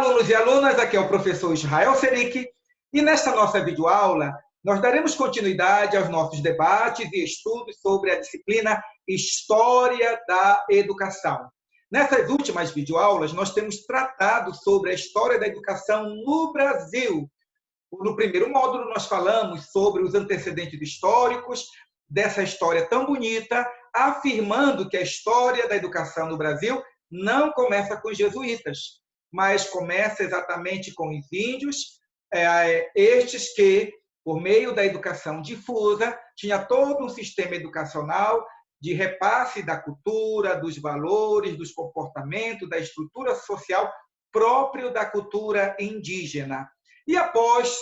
alunos e alunas, aqui é o professor Israel Seric, e nesta nossa videoaula nós daremos continuidade aos nossos debates e estudos sobre a disciplina História da Educação. Nessas últimas videoaulas, nós temos tratado sobre a história da educação no Brasil. No primeiro módulo, nós falamos sobre os antecedentes históricos dessa história tão bonita, afirmando que a história da educação no Brasil não começa com os jesuítas, mas começa exatamente com os índios, estes que, por meio da educação difusa, tinha todo um sistema educacional de repasse da cultura, dos valores, dos comportamentos, da estrutura social próprio da cultura indígena. E após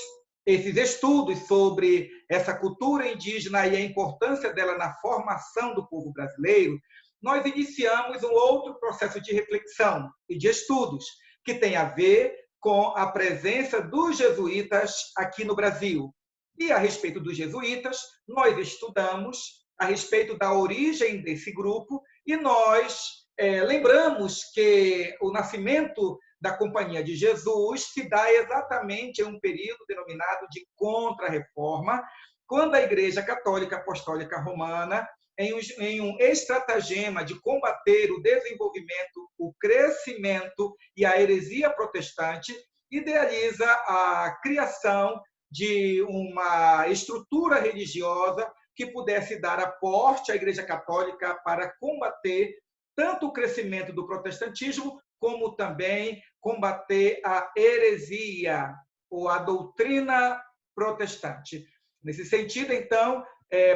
esses estudos sobre essa cultura indígena e a importância dela na formação do povo brasileiro, nós iniciamos um outro processo de reflexão e de estudos, que tem a ver com a presença dos jesuítas aqui no Brasil. E a respeito dos jesuítas, nós estudamos a respeito da origem desse grupo e nós lembramos que o nascimento da Companhia de Jesus se dá exatamente em um período denominado de Contra-Reforma, quando a Igreja Católica Apostólica Romana, em um estratagema de combater o desenvolvimento, o crescimento e a heresia protestante, idealiza a criação de uma estrutura religiosa que pudesse dar aporte à Igreja Católica para combater tanto o crescimento do protestantismo, como também combater a heresia, ou a doutrina protestante. Nesse sentido, então,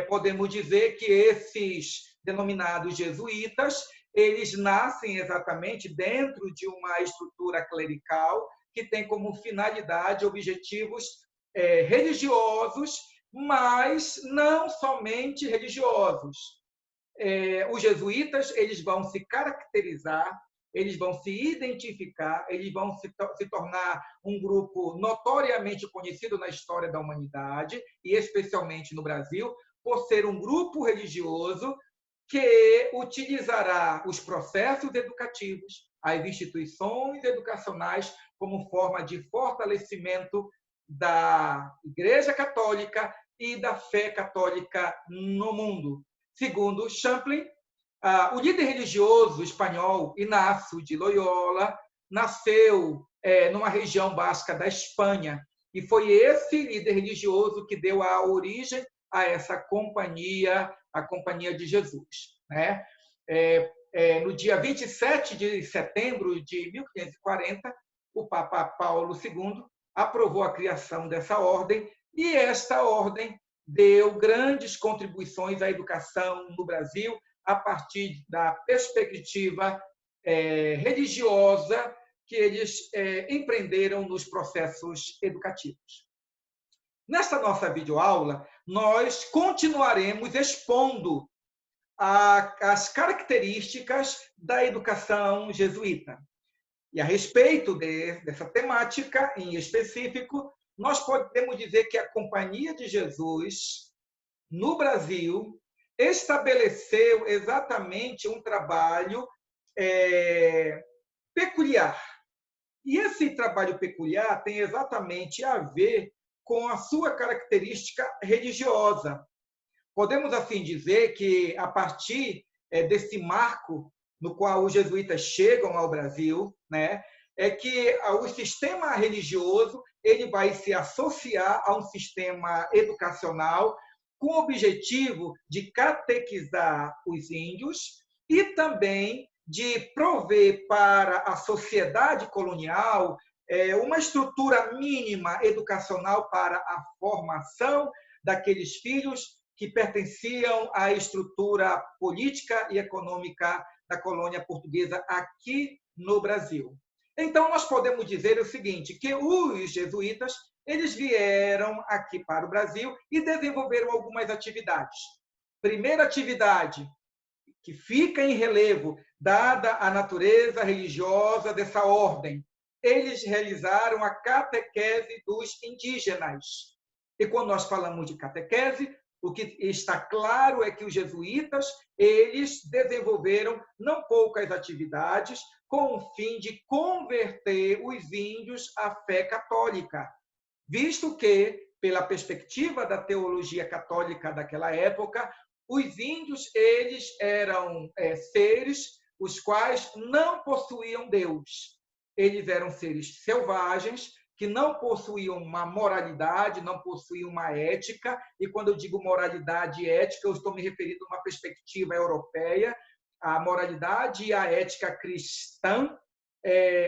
podemos dizer que esses denominados jesuítas, eles nascem exatamente dentro de uma estrutura clerical que tem como finalidade objetivos religiosos, mas não somente religiosos. Os jesuítas, eles vão se caracterizar, eles vão se identificar, eles vão se tornar um grupo notoriamente conhecido na história da humanidade, e especialmente no Brasil, por ser um grupo religioso que utilizará os processos educativos, as instituições educacionais, como forma de fortalecimento da Igreja Católica e da fé católica no mundo. Segundo Champlain, o líder religioso espanhol Inácio de Loyola nasceu numa região basca da Espanha, e foi esse líder religioso que deu a origem a essa companhia, a Companhia de Jesus. No dia 27 de setembro de 1540, o Papa Paulo II aprovou a criação dessa ordem, e esta ordem deu grandes contribuições à educação no Brasil a partir da perspectiva religiosa que eles empreenderam nos processos educativos. Nesta nossa videoaula, nós continuaremos expondo as características da educação jesuíta. E a respeito dessa temática em específico, nós podemos dizer que a Companhia de Jesus, no Brasil, estabeleceu exatamente um trabalho peculiar. E esse trabalho peculiar tem exatamente a ver com a sua característica religiosa. Podemos, assim, dizer que, a partir desse marco no qual os jesuítas chegam ao Brasil, é que o sistema religioso ele vai se associar a um sistema educacional com o objetivo de catequizar os índios e também de prover para a sociedade colonial uma estrutura mínima educacional para a formação daqueles filhos que pertenciam à estrutura política e econômica da colônia portuguesa aqui no Brasil. Então, nós podemos dizer o seguinte, que os jesuítas eles vieram aqui para o Brasil e desenvolveram algumas atividades. Primeira atividade, que fica em relevo, dada a natureza religiosa dessa ordem, eles realizaram a catequese dos indígenas. E quando nós falamos de catequese, o que está claro é que os jesuítas eles desenvolveram não poucas atividades com o fim de converter os índios à fé católica, visto que, pela perspectiva da teologia católica daquela época, os índios eles eram seres os quais não possuíam Deus. Eles eram seres selvagens, que não possuíam uma moralidade, não possuíam uma ética, e quando eu digo moralidade e ética, eu estou me referindo a uma perspectiva europeia, a moralidade e a ética cristã,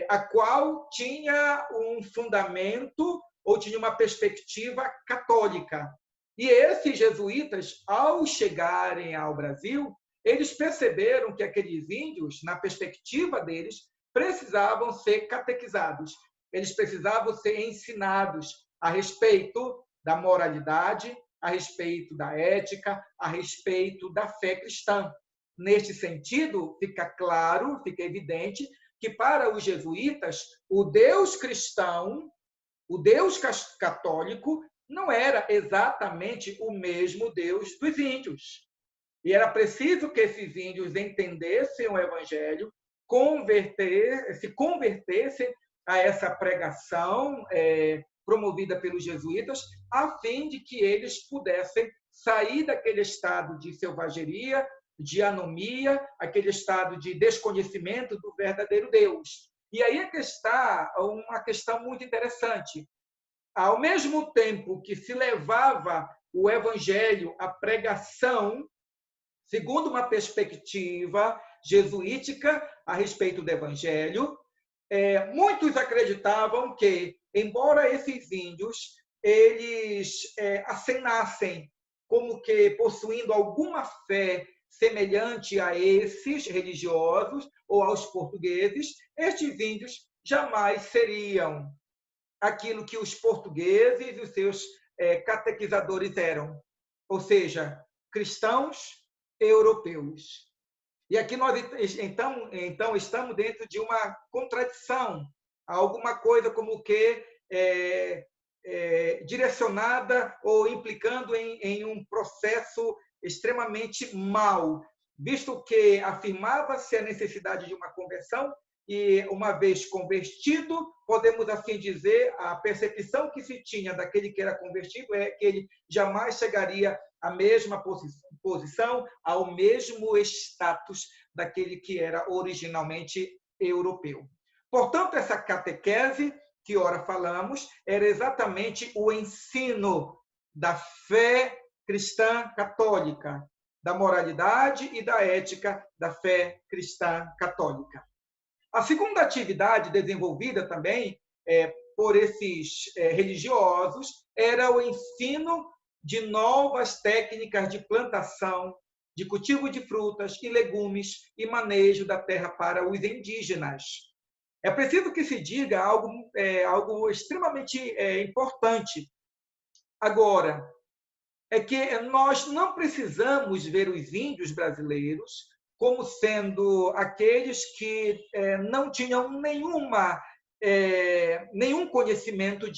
a qual tinha um fundamento ou tinha uma perspectiva católica. E esses jesuítas, ao chegarem ao Brasil, eles perceberam que aqueles índios, na perspectiva deles, precisavam ser catequizados. Eles precisavam ser ensinados a respeito da moralidade, a respeito da ética, a respeito da fé cristã. Neste sentido, fica claro, fica evidente, que para os jesuítas, o Deus cristão, o Deus católico, não era exatamente o mesmo Deus dos índios. E era preciso que esses índios entendessem o Evangelho, se convertessem a essa pregação promovida pelos jesuítas, a fim de que eles pudessem sair daquele estado de selvageria, de anomia, aquele estado de desconhecimento do verdadeiro Deus. E aí é que está uma questão muito interessante. Ao mesmo tempo que se levava o Evangelho, a pregação, segundo uma perspectiva jesuítica a respeito do Evangelho, muitos acreditavam que, embora esses índios eles acenassem como que possuindo alguma fé semelhante a esses religiosos ou aos portugueses, estes índios jamais seriam aquilo que os portugueses e os seus catequizadores eram, ou seja, cristãos europeus. E aqui nós, então estamos dentro de uma contradição, alguma coisa como que direcionada ou implicando em um processo extremamente mau, visto que afirmava-se a necessidade de uma conversão e, uma vez convertido, podemos assim dizer, a percepção que se tinha daquele que era convertido é que ele jamais chegaria à mesma posição, ao mesmo status daquele que era originalmente europeu. Portanto, essa catequese que ora falamos era exatamente o ensino da fé cristã católica, da moralidade e da ética da fé cristã católica. A segunda atividade desenvolvida também por esses religiosos era o ensino de novas técnicas de plantação, de cultivo de frutas e legumes e manejo da terra para os indígenas. É preciso que se diga algo extremamente importante. Agora, é que nós não precisamos ver os índios brasileiros como sendo aqueles que não tinham nenhum conhecimento,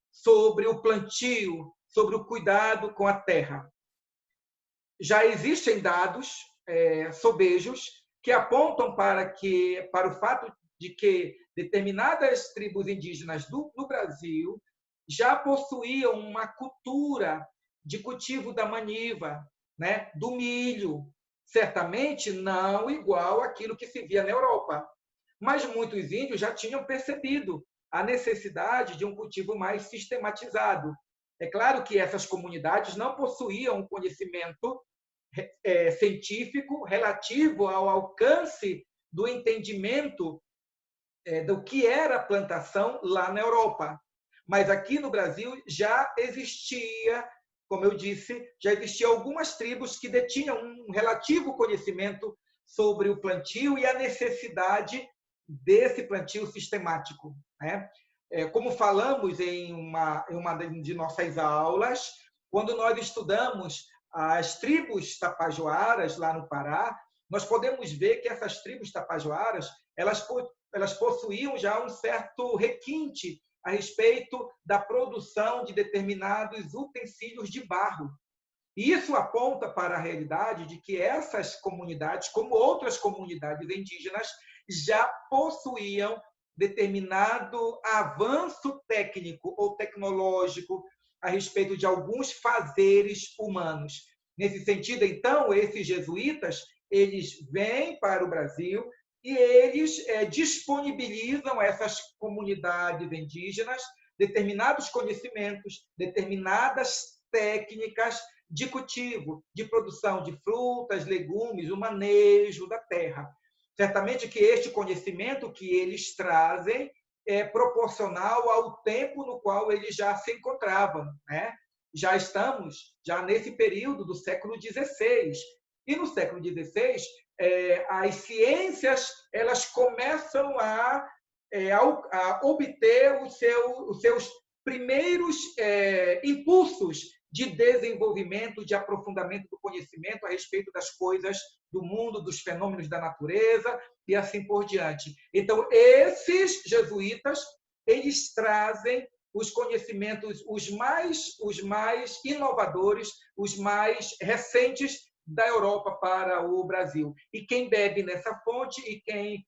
sobre o plantio, sobre o cuidado com a terra. Já existem dados sobejos que apontam para o fato de que determinadas tribos indígenas no Brasil já possuíam uma cultura de cultivo da maniva, né, do milho, certamente não igual àquilo que se via na Europa. Mas muitos índios já tinham percebido a necessidade de um cultivo mais sistematizado. É claro que essas comunidades não possuíam um conhecimento científico relativo ao alcance do entendimento do que era a plantação lá na Europa. Mas aqui no Brasil já existia, como eu disse, já existiam algumas tribos que detinham um relativo conhecimento sobre o plantio e a necessidade desse plantio sistemático, né? Como falamos em uma de nossas aulas, quando nós estudamos as tribos tapajoaras lá no Pará, nós podemos ver que essas tribos tapajoaras elas possuíam já um certo requinte a respeito da produção de determinados utensílios de barro. E isso aponta para a realidade de que essas comunidades, como outras comunidades indígenas, já possuíam determinado avanço técnico ou tecnológico a respeito de alguns fazeres humanos. Nesse sentido, então, esses jesuítas, eles vêm para o Brasil e eles disponibilizam essas comunidades indígenas determinados conhecimentos, determinadas técnicas de cultivo, de produção de frutas, legumes, o manejo da terra. Certamente que este conhecimento que eles trazem é proporcional ao tempo no qual eles já se encontravam, né? Já estamos nesse período do século XVI. E no século XVI, as ciências elas começam a obter os seus primeiros impulsos de desenvolvimento, de aprofundamento do conhecimento a respeito das coisas do mundo, dos fenômenos da natureza e assim por diante. Então, esses jesuítas, eles trazem os conhecimentos os mais inovadores, os mais recentes da Europa para o Brasil. E quem bebe nessa fonte e quem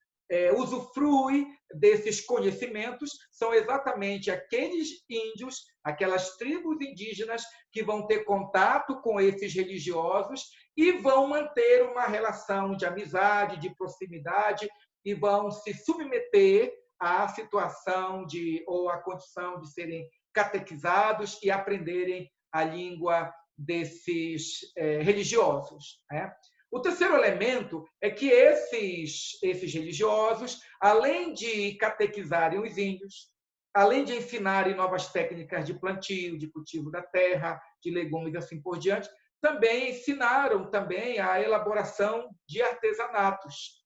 usufrui desses conhecimentos são exatamente aqueles índios, aquelas tribos indígenas que vão ter contato com esses religiosos e vão manter uma relação de amizade, de proximidade e vão se submeter à situação ou à condição de serem catequizados e aprenderem a língua desses religiosos, né? O terceiro elemento é que esses religiosos, além de catequizarem os índios, além de ensinarem novas técnicas de plantio, de cultivo da terra, de legumes e assim por diante, também ensinaram também a elaboração de artesanatos.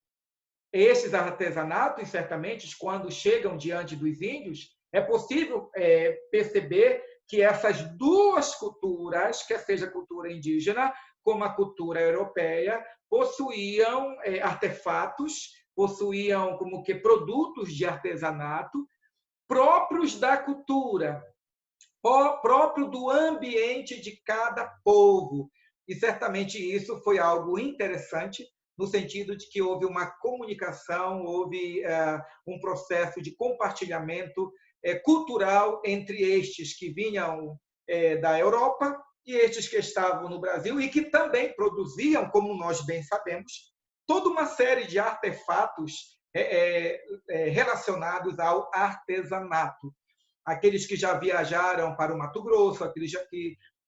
Esses artesanatos, certamente, quando chegam diante dos índios, é possível perceber que essas duas culturas, quer seja a cultura indígena como a cultura europeia, possuíam artefatos, possuíam como que produtos de artesanato próprios da cultura, próprio do ambiente de cada povo. E certamente isso foi algo interessante, no sentido de que houve uma comunicação, houve um processo de compartilhamento cultural entre estes que vinham da Europa e estes que estavam no Brasil e que também produziam, como nós bem sabemos, toda uma série de artefatos relacionados ao artesanato. Aqueles que já viajaram para o Mato Grosso,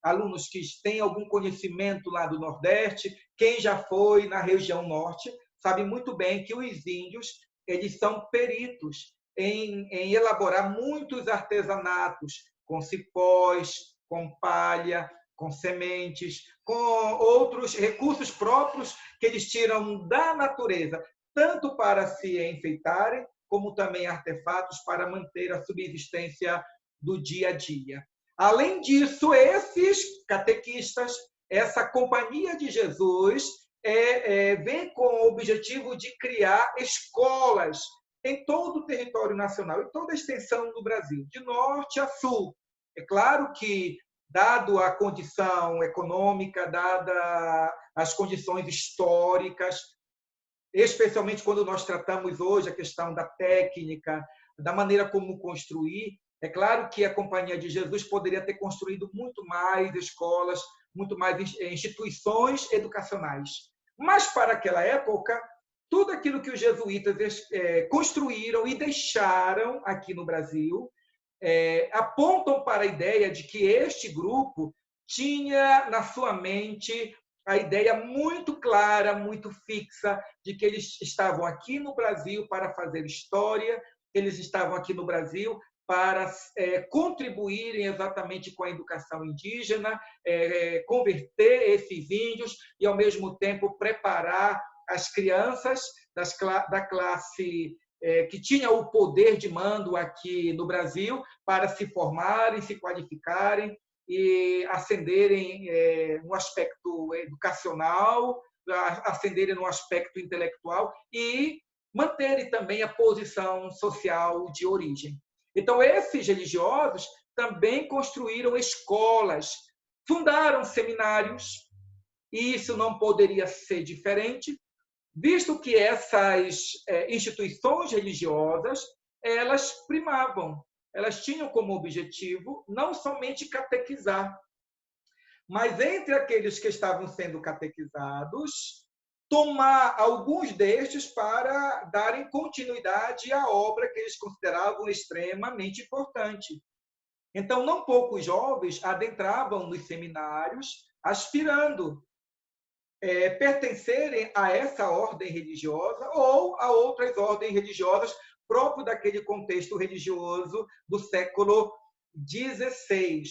alunos que têm algum conhecimento lá do Nordeste, quem já foi na região Norte, sabe muito bem que os índios eles são peritos em elaborar muitos artesanatos com cipós, com palha, com sementes, com outros recursos próprios que eles tiram da natureza, tanto para se enfeitarem, como também artefatos para manter a subsistência do dia a dia. Além disso, esses catequistas, essa Companhia de Jesus, vem com o objetivo de criar escolas em todo o território nacional, em toda a extensão do Brasil, de norte a sul. É claro que, dado a condição econômica, dada as condições históricas, especialmente quando nós tratamos hoje a questão da técnica, da maneira como construir, é claro que a Companhia de Jesus poderia ter construído muito mais escolas, muito mais instituições educacionais. Mas, para aquela época, tudo aquilo que os jesuítas construíram e deixaram aqui no Brasil apontam para a ideia de que este grupo tinha na sua mente a ideia muito clara, muito fixa, de que eles estavam aqui no Brasil para fazer história, eles estavam aqui no Brasil para contribuírem exatamente com a educação indígena, converter esses índios e, ao mesmo tempo, preparar as crianças da classe que tinha o poder de mando aqui no Brasil para se formarem, se qualificarem e ascenderem no aspecto educacional, ascenderem no aspecto intelectual e manterem também a posição social de origem. Então, esses religiosos também construíram escolas, fundaram seminários, e isso não poderia ser diferente visto que essas instituições religiosas, elas primavam, elas tinham como objetivo não somente catequizar, mas entre aqueles que estavam sendo catequizados, tomar alguns destes para darem continuidade à obra que eles consideravam extremamente importante. Então, não poucos jovens adentravam nos seminários aspirando pertencerem a essa ordem religiosa ou a outras ordens religiosas próprio daquele contexto religioso do século XVI.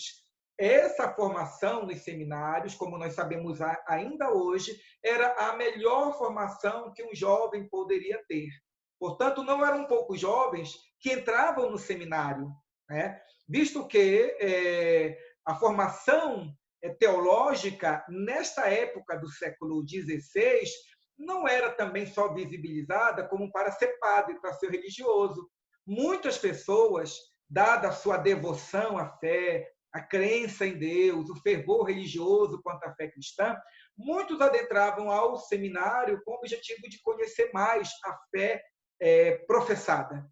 Essa formação nos seminários, como nós sabemos ainda hoje, era a melhor formação que um jovem poderia ter. Portanto, não eram poucos jovens que entravam no seminário, né? Visto que a formação teológica, nesta época do século XVI, não era também só visibilizada como para ser padre, para ser religioso. Muitas pessoas, dada a sua devoção à fé, a crença em Deus, o fervor religioso quanto à fé cristã, muitos adentravam ao seminário com o objetivo de conhecer mais a fé professada.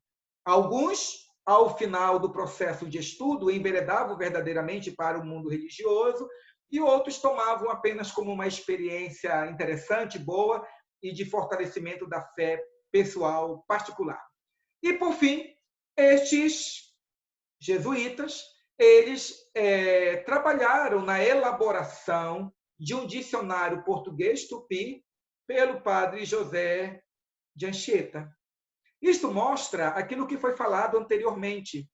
Alguns, ao final do processo de estudo, enveredavam verdadeiramente para o mundo religioso, e outros tomavam apenas como uma experiência interessante, boa, e de fortalecimento da fé pessoal particular. E, por fim, estes jesuítas, eles trabalharam na elaboração de um dicionário português tupi pelo padre José de Anchieta. Isto mostra aquilo que foi falado anteriormente,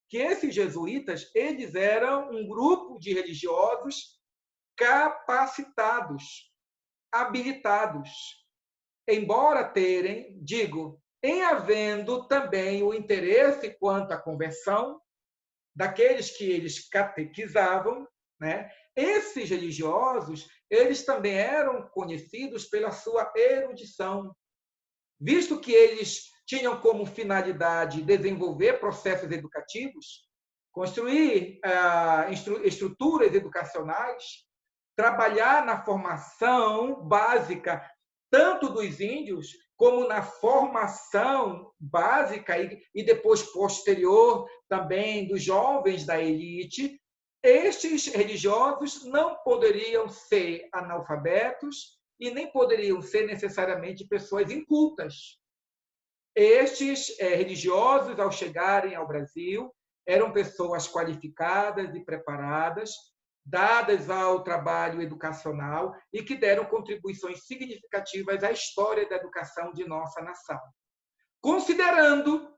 que esses jesuítas, eles eram um grupo de religiosos capacitados, habilitados, embora terem, em havendo também o interesse quanto à conversão daqueles que eles catequizavam, né? Esses religiosos, eles também eram conhecidos pela sua erudição, visto que eles tinham como finalidade desenvolver processos educativos, construir estruturas educacionais, trabalhar na formação básica tanto dos índios como na formação básica e depois posterior também dos jovens da elite. Estes religiosos não poderiam ser analfabetos e nem poderiam ser necessariamente pessoas incultas. Estes religiosos, ao chegarem ao Brasil, eram pessoas qualificadas e preparadas, dadas ao trabalho educacional e que deram contribuições significativas à história da educação de nossa nação. Considerando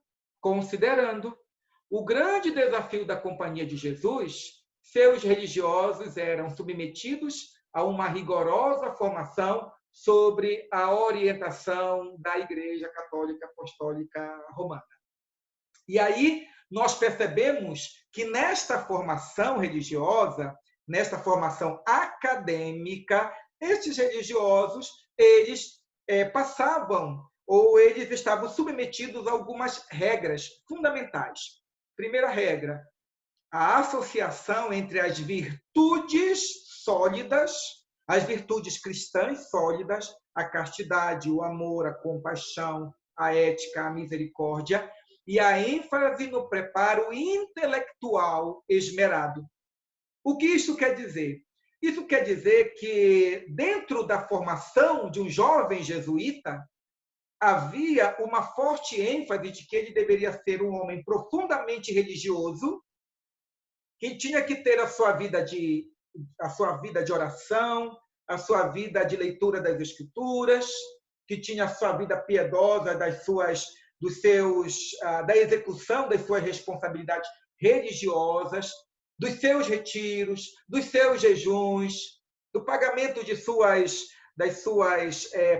o grande desafio da Companhia de Jesus, seus religiosos eram submetidos a uma rigorosa formação sobre a orientação da Igreja Católica Apostólica Romana. E aí nós percebemos que nesta formação religiosa, nesta formação acadêmica, estes religiosos, eles passavam ou eles estavam submetidos a algumas regras fundamentais. Primeira regra, a associação entre as virtudes sólidas, as virtudes cristãs sólidas, a castidade, o amor, a compaixão, a ética, a misericórdia, e a ênfase no preparo intelectual esmerado. O que isso quer dizer? Isso quer dizer que, dentro da formação de um jovem jesuíta, havia uma forte ênfase de que ele deveria ser um homem profundamente religioso, que tinha que ter a sua vida de oração, a sua vida de leitura das Escrituras, que tinha a sua vida piedosa da execução das suas responsabilidades religiosas, dos seus retiros, dos seus jejuns, do pagamento das suas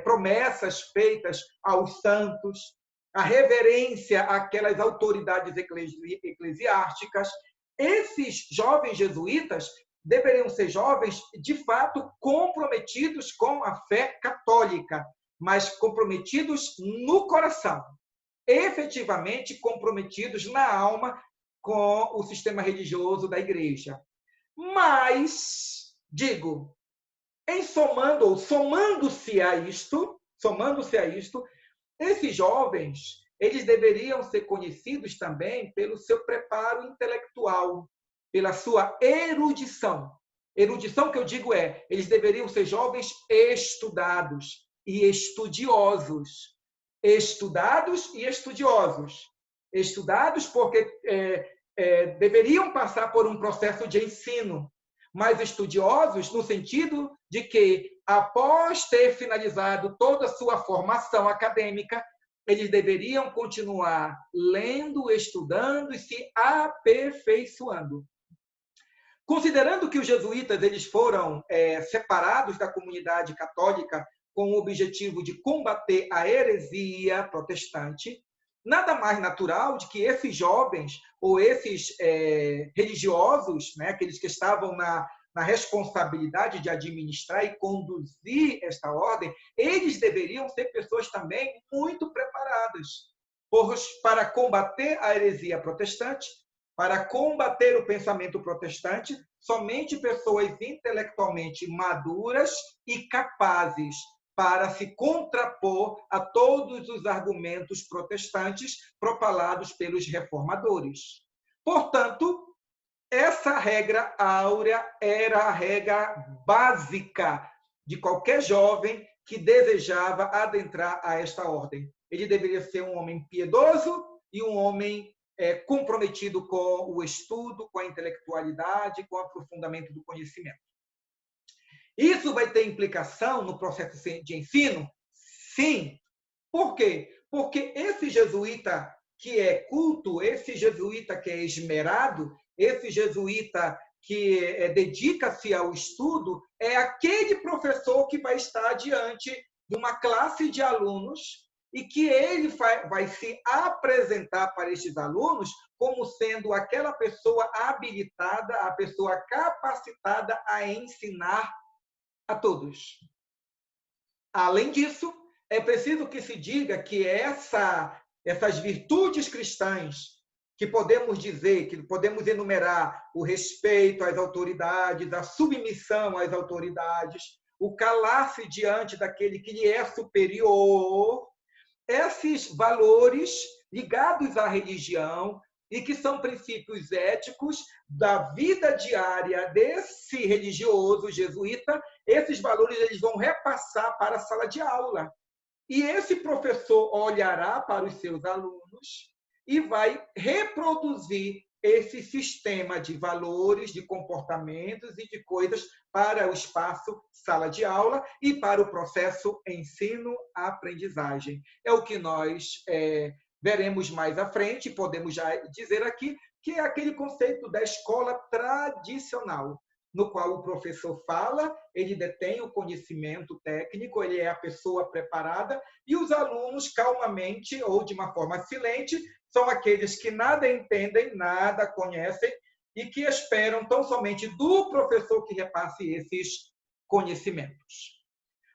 promessas feitas aos santos, a reverência àquelas autoridades eclesiásticas. Esses jovens jesuítas deveriam ser jovens, de fato, comprometidos com a fé católica, mas comprometidos no coração, efetivamente comprometidos na alma com o sistema religioso da Igreja. Mas, somando-se a isto, somando-se a isto, esses jovens, eles deveriam ser conhecidos também pelo seu preparo intelectual, pela sua erudição. Erudição que eu digo eles deveriam ser jovens estudados e estudiosos. Estudados e estudiosos. Estudados porque deveriam passar por um processo de ensino, mas estudiosos no sentido de que, após ter finalizado toda a sua formação acadêmica, eles deveriam continuar lendo, estudando e se aperfeiçoando. Considerando que os jesuítas eles foram separados da comunidade católica com o objetivo de combater a heresia protestante, nada mais natural de que esses jovens ou esses religiosos, né, aqueles que estavam na responsabilidade de administrar e conduzir esta ordem, eles deveriam ser pessoas também muito preparadas para combater a heresia protestante, para combater o pensamento protestante, somente pessoas intelectualmente maduras e capazes para se contrapor a todos os argumentos protestantes propalados pelos reformadores. Portanto, essa regra áurea era a regra básica de qualquer jovem que desejava adentrar a esta ordem. Ele deveria ser um homem piedoso e um homem comprometido com o estudo, com a intelectualidade, com o aprofundamento do conhecimento. Isso vai ter implicação no processo de ensino? Sim. Por quê? Porque esse jesuíta que é culto, esse jesuíta que é esmerado, esse jesuíta que dedica-se ao estudo, é aquele professor que vai estar diante de uma classe de alunos e que ele vai se apresentar para estes alunos como sendo aquela pessoa habilitada, a pessoa capacitada a ensinar a todos. Além disso, é preciso que se diga que essas virtudes cristãs, que podemos dizer, que podemos enumerar o respeito às autoridades, a submissão às autoridades, o calar-se diante daquele que lhe é superior, esses valores ligados à religião e que são princípios éticos da vida diária desse religioso jesuíta, esses valores eles vão repassar para a sala de aula. E esse professor olhará para os seus alunos e vai reproduzir esse sistema de valores, de comportamentos e de coisas para o espaço sala de aula e para o processo ensino-aprendizagem. É o que nós veremos mais à frente, podemos já dizer aqui, que é aquele conceito da escola tradicional, no qual o professor fala, ele detém o conhecimento técnico, ele é a pessoa preparada, e os alunos, calmamente ou de uma forma silente, são aqueles que nada entendem, nada conhecem, e que esperam tão somente do professor que repasse esses conhecimentos.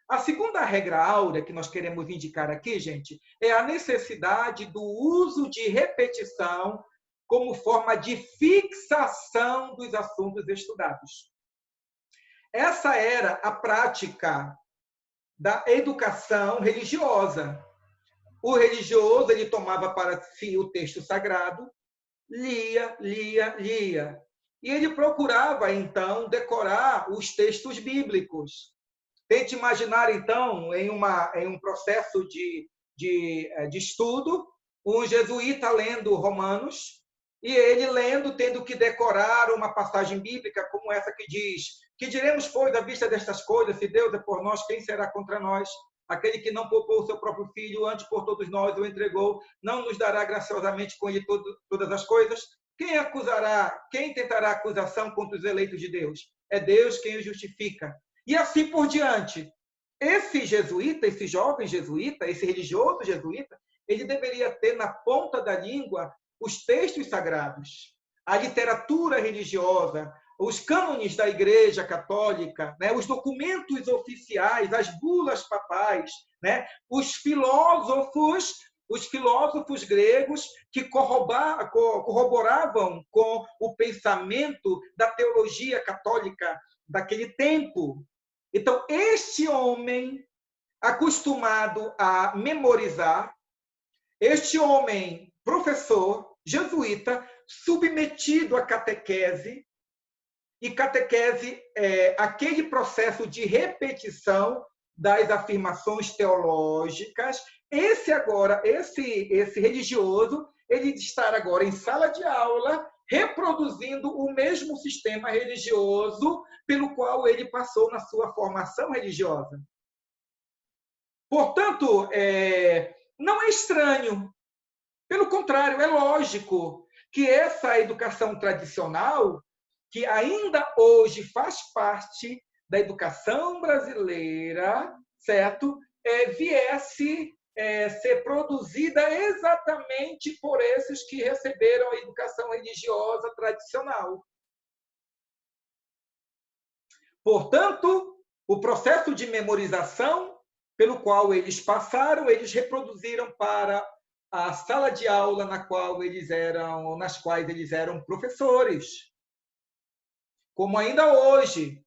A segunda regra áurea que nós queremos indicar aqui, gente, é a necessidade do uso de repetição como forma de fixação dos assuntos estudados. Essa era a prática da educação religiosa. O religioso ele tomava para si o texto sagrado, lia. E ele procurava, então, decorar os textos bíblicos. Tente imaginar, então, em um processo de estudo, um jesuíta lendo Romanos, e ele lendo, tendo que decorar uma passagem bíblica como essa que diz: que diremos, pois, à vista destas coisas, se Deus é por nós, quem será contra nós? Aquele que não poupou o seu próprio filho, antes por todos nós o entregou, não nos dará graciosamente com ele todas as coisas? Quem tentará acusação contra os eleitos de Deus? É Deus quem os justifica. E assim por diante. Esse jesuíta, esse jovem jesuíta, esse religioso jesuíta, ele deveria ter na ponta da língua os textos sagrados, a literatura religiosa, os cânones da Igreja Católica, né? Os documentos oficiais, as bulas papais, né? Os filósofos gregos que corroboravam com o pensamento da teologia católica daquele tempo. Então, este homem, acostumado a memorizar, este homem, professor, jesuíta, submetido à catequese, e catequese é aquele processo de repetição das afirmações teológicas. Esse religioso, ele está agora em sala de aula, reproduzindo o mesmo sistema religioso pelo qual ele passou na sua formação religiosa. Portanto, não é estranho. Pelo contrário, é lógico que essa educação tradicional, que ainda hoje faz parte da educação brasileira, certo? Viesse ser produzida exatamente por esses que receberam a educação religiosa tradicional. Portanto, o processo de memorização pelo qual eles passaram, eles reproduziram para a sala de aula nas quais eles eram professores. Como ainda hoje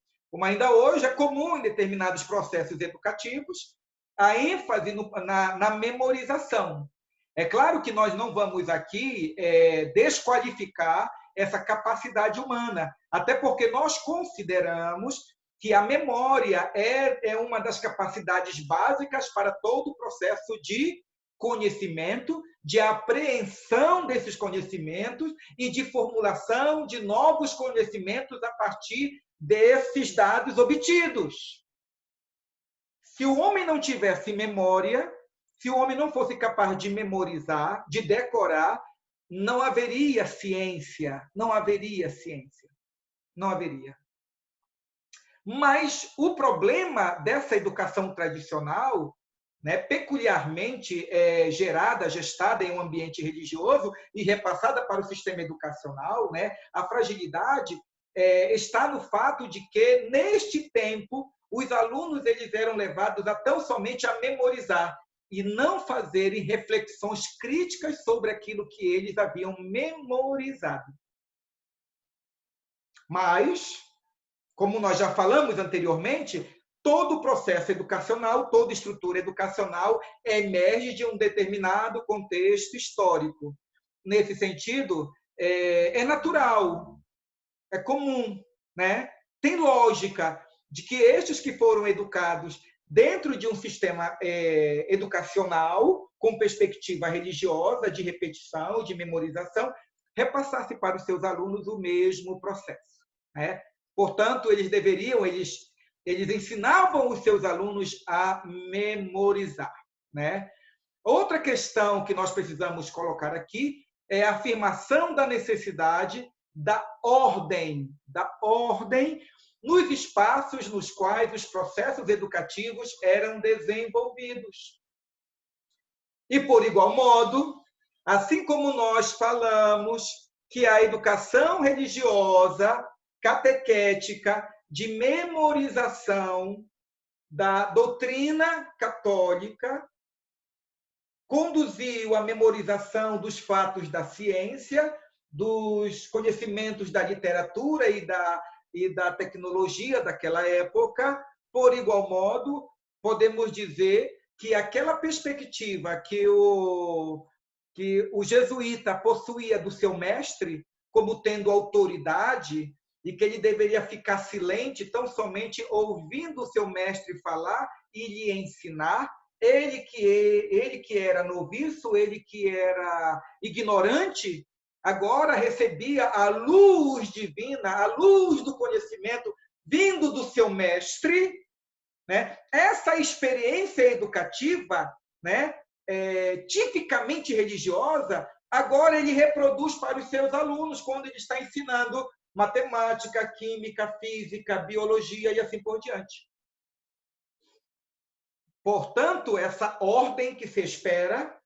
é comum em determinados processos educativos, a ênfase na memorização. É claro que nós não vamos aqui desqualificar essa capacidade humana, até porque nós consideramos que a memória é uma das capacidades básicas para todo o processo de conhecimento, de apreensão desses conhecimentos e de formulação de novos conhecimentos a partir desses dados obtidos. Se o homem não tivesse memória, se o homem não fosse capaz de memorizar, de decorar, não haveria ciência, não haveria ciência, não haveria. Mas o problema dessa educação tradicional, né, peculiarmente gestada em um ambiente religioso e repassada para o sistema educacional, né, a fragilidade está no fato de que, neste tempo, os alunos eles eram levados a tão somente a memorizar e não fazerem reflexões críticas sobre aquilo que eles haviam memorizado. Mas, como nós já falamos anteriormente, todo processo educacional, toda estrutura educacional emerge de um determinado contexto histórico. Nesse sentido, é natural, é comum, né? Tem lógica de que estes que foram educados dentro de um sistema educacional, com perspectiva religiosa, de repetição, de memorização, repassassem para os seus alunos o mesmo processo, né? Portanto, eles ensinavam os seus alunos a memorizar, né? Outra questão que nós precisamos colocar aqui é a afirmação da necessidade da ordem nos espaços nos quais os processos educativos eram desenvolvidos. E, por igual modo, assim como nós falamos que a educação religiosa, catequética, de memorização da doutrina católica, conduziu à memorização dos fatos da ciência, dos conhecimentos da literatura e da tecnologia daquela época. Por igual modo, podemos dizer que aquela perspectiva que o jesuíta possuía do seu mestre, como tendo autoridade, e que ele deveria ficar silente, tão somente ouvindo o seu mestre falar e lhe ensinar, ele que era noviço, ele que era ignorante, agora recebia a luz divina, a luz do conhecimento vindo do seu mestre, né? Essa experiência educativa, né, tipicamente religiosa, agora ele reproduz para os seus alunos quando ele está ensinando matemática, química, física, biologia e assim por diante. Portanto, essa ordem que se espera,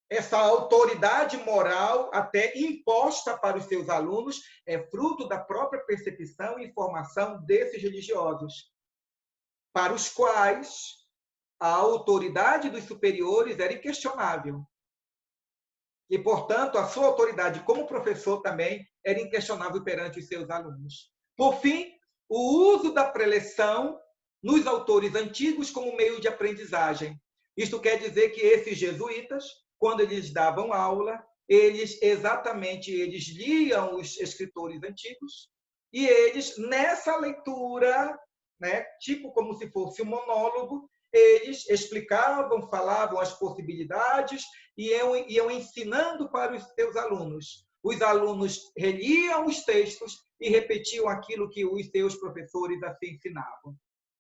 essa autoridade moral até imposta para os seus alunos, é fruto da própria percepção e formação desses religiosos, para os quais a autoridade dos superiores era inquestionável. E, portanto, a sua autoridade como professor também era inquestionável perante os seus alunos. Por fim, o uso da preleção nos autores antigos como meio de aprendizagem. Isto quer dizer que esses jesuítas, quando eles davam aula, eles liam os escritores antigos e eles, nessa leitura, né, tipo como se fosse um monólogo, eles explicavam, falavam as possibilidades e iam ensinando para os seus alunos. Os alunos reliam os textos e repetiam aquilo que os seus professores assim ensinavam.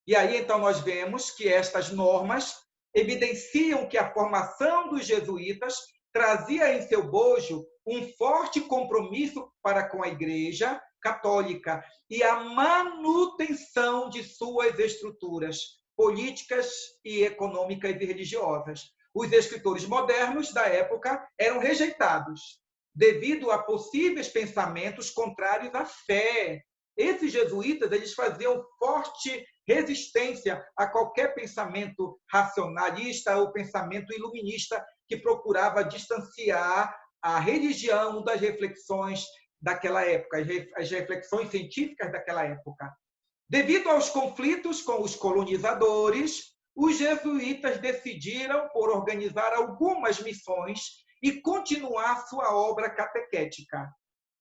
E aí, então, nós vemos que estas normas evidenciam que a formação dos jesuítas trazia em seu bojo um forte compromisso para com a Igreja Católica e a manutenção de suas estruturas políticas e econômicas e religiosas. Os escritores modernos da época eram rejeitados devido a possíveis pensamentos contrários à fé. Esses jesuítas, eles faziam forte resistência a qualquer pensamento racionalista ou pensamento iluminista que procurava distanciar a religião das reflexões daquela época, as reflexões científicas daquela época. Devido aos conflitos com os colonizadores, os jesuítas decidiram por organizar algumas missões e continuar sua obra catequética.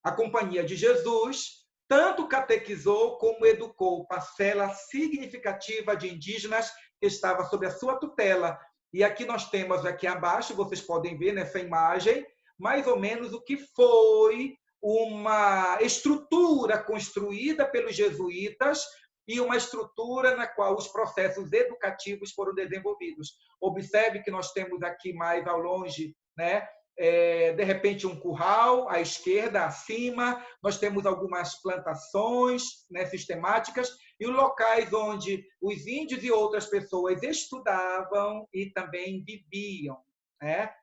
A Companhia de Jesus tanto catequizou como educou parcela significativa de indígenas que estava sob a sua tutela. E aqui nós temos, aqui abaixo, vocês podem ver nessa imagem, mais ou menos o que foi uma estrutura construída pelos jesuítas e uma estrutura na qual os processos educativos foram desenvolvidos. Observe que nós temos aqui mais ao longe, né, de repente um curral à esquerda, acima, nós temos algumas plantações, né, sistemáticas e locais onde os índios e outras pessoas estudavam e também viviam, né?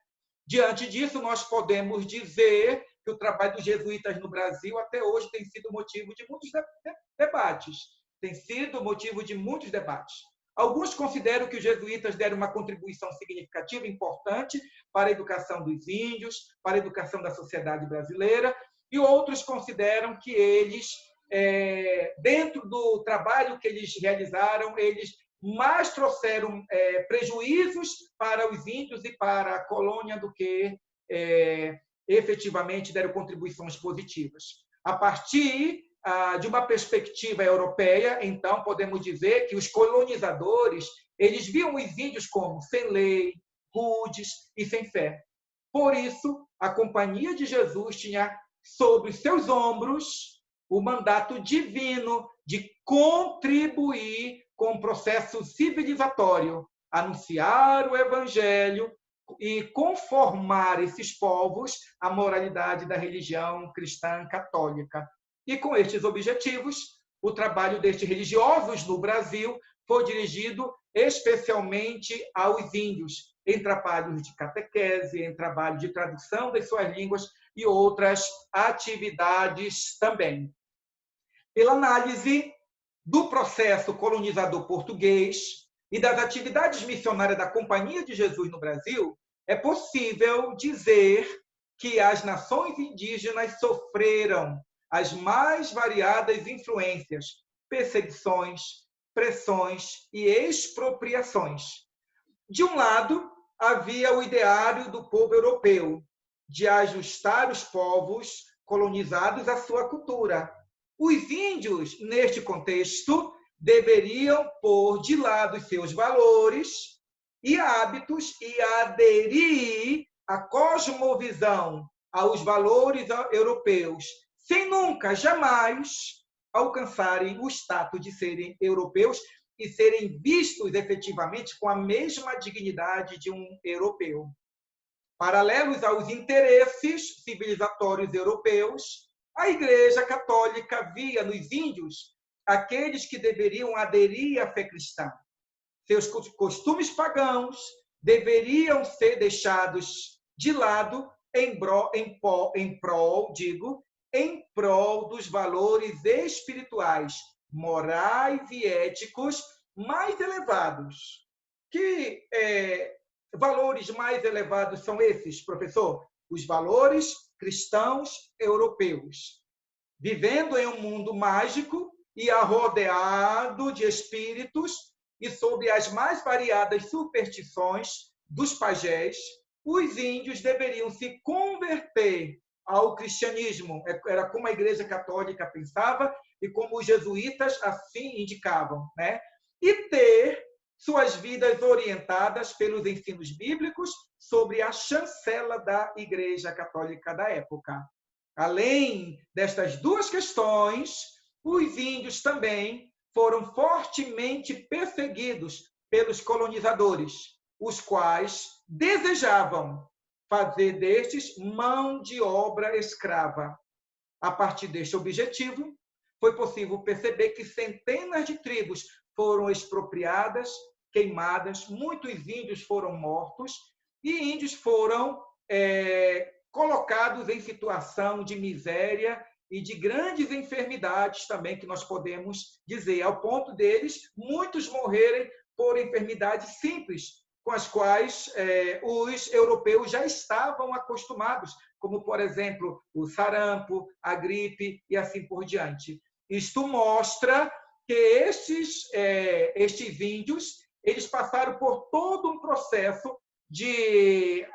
Diante disso, nós podemos dizer que o trabalho dos jesuítas no Brasil até hoje tem sido motivo de muitos debates. Tem sido motivo de muitos debates. Alguns consideram que os jesuítas deram uma contribuição significativa, importante, para a educação dos índios, para a educação da sociedade brasileira, e outros consideram que eles, dentro do trabalho que eles realizaram, eles mais trouxeram prejuízos para os índios e para a colônia do que efetivamente deram contribuições positivas. A partir de uma perspectiva europeia, então, podemos dizer que os colonizadores eles viam os índios como sem lei, rudes e sem fé. Por isso, a Companhia de Jesus tinha sobre seus ombros o mandato divino de contribuir com o processo civilizatório, anunciar o evangelho e conformar esses povos à moralidade da religião cristã católica. E com estes objetivos, o trabalho destes religiosos no Brasil foi dirigido especialmente aos índios, em trabalhos de catequese, em trabalho de tradução das suas línguas e outras atividades também. Pela análise do processo colonizador português e das atividades missionárias da Companhia de Jesus no Brasil, é possível dizer que as nações indígenas sofreram as mais variadas influências, perseguições, pressões e expropriações. De um lado, havia o ideário do povo europeu, de ajustar os povos colonizados à sua cultura. Os índios, neste contexto, deveriam pôr de lado os seus valores e hábitos e aderir à cosmovisão, aos valores europeus, sem nunca, jamais, alcançarem o status de serem europeus e serem vistos efetivamente com a mesma dignidade de um europeu. Paralelos aos interesses civilizatórios europeus, a Igreja Católica via nos índios aqueles que deveriam aderir à fé cristã. Seus costumes pagãos deveriam ser deixados de lado em prol dos valores espirituais, morais e éticos mais elevados. Que valores mais elevados são esses, professor? Os valores cristãos europeus. Vivendo em um mundo mágico, e rodeado de espíritos e sobre as mais variadas superstições dos pajés, os índios deveriam se converter ao cristianismo. Era como a Igreja Católica pensava e como os jesuítas assim indicavam, né? E ter suas vidas orientadas pelos ensinos bíblicos sobre a chancela da Igreja Católica da época. Além destas duas questões, os índios também foram fortemente perseguidos pelos colonizadores, os quais desejavam fazer destes mão de obra escrava. A partir deste objetivo, foi possível perceber que centenas de tribos foram expropriadas, queimadas, muitos índios foram mortos e índios foram colocados em situação de miséria e de grandes enfermidades também, que nós podemos dizer, ao ponto deles, muitos morrerem por enfermidades simples, com as quais os europeus já estavam acostumados, como, por exemplo, o sarampo, a gripe e assim por diante. Isto mostra que estes índios eles passaram por todo um processo de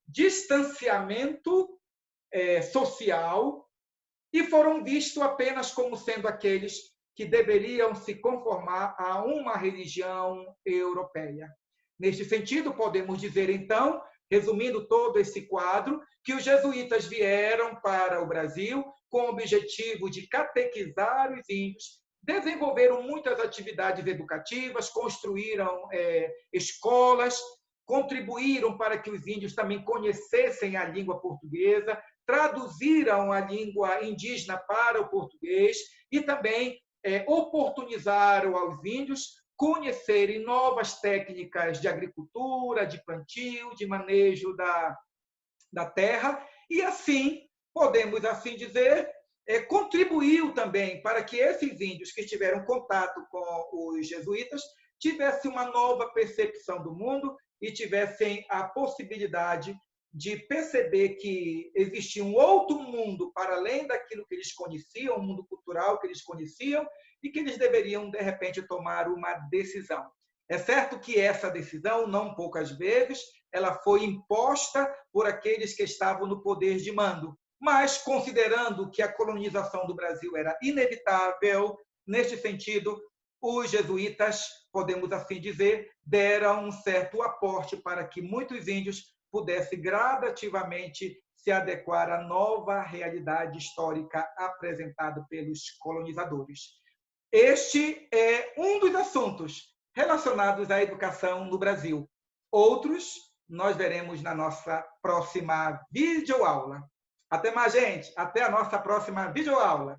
distanciamento social e foram vistos apenas como sendo aqueles que deveriam se conformar a uma religião europeia. Neste sentido, podemos dizer, então, resumindo todo esse quadro, que os jesuítas vieram para o Brasil com o objetivo de catequizar os índios, desenvolveram muitas atividades educativas, construíram escolas, contribuíram para que os índios também conhecessem a língua portuguesa, traduziram a língua indígena para o português e também oportunizaram aos índios conhecerem novas técnicas de agricultura, de plantio, de manejo da terra, e assim, podemos assim dizer, contribuiu também para que esses índios que tiveram contato com os jesuítas tivessem uma nova percepção do mundo e tivessem a possibilidade de perceber que existia um outro mundo para além daquilo que eles conheciam, um mundo cultural que eles conheciam, e que eles deveriam, de repente, tomar uma decisão. É certo que essa decisão, não poucas vezes, ela foi imposta por aqueles que estavam no poder de mando, mas, considerando que a colonização do Brasil era inevitável, neste sentido, os jesuítas, podemos assim dizer, deram um certo aporte para que muitos índios pudessem gradativamente se adequar à nova realidade histórica apresentada pelos colonizadores. Este é um dos assuntos relacionados à educação no Brasil. Outros nós veremos na nossa próxima videoaula. Até mais, gente. Até a nossa próxima videoaula.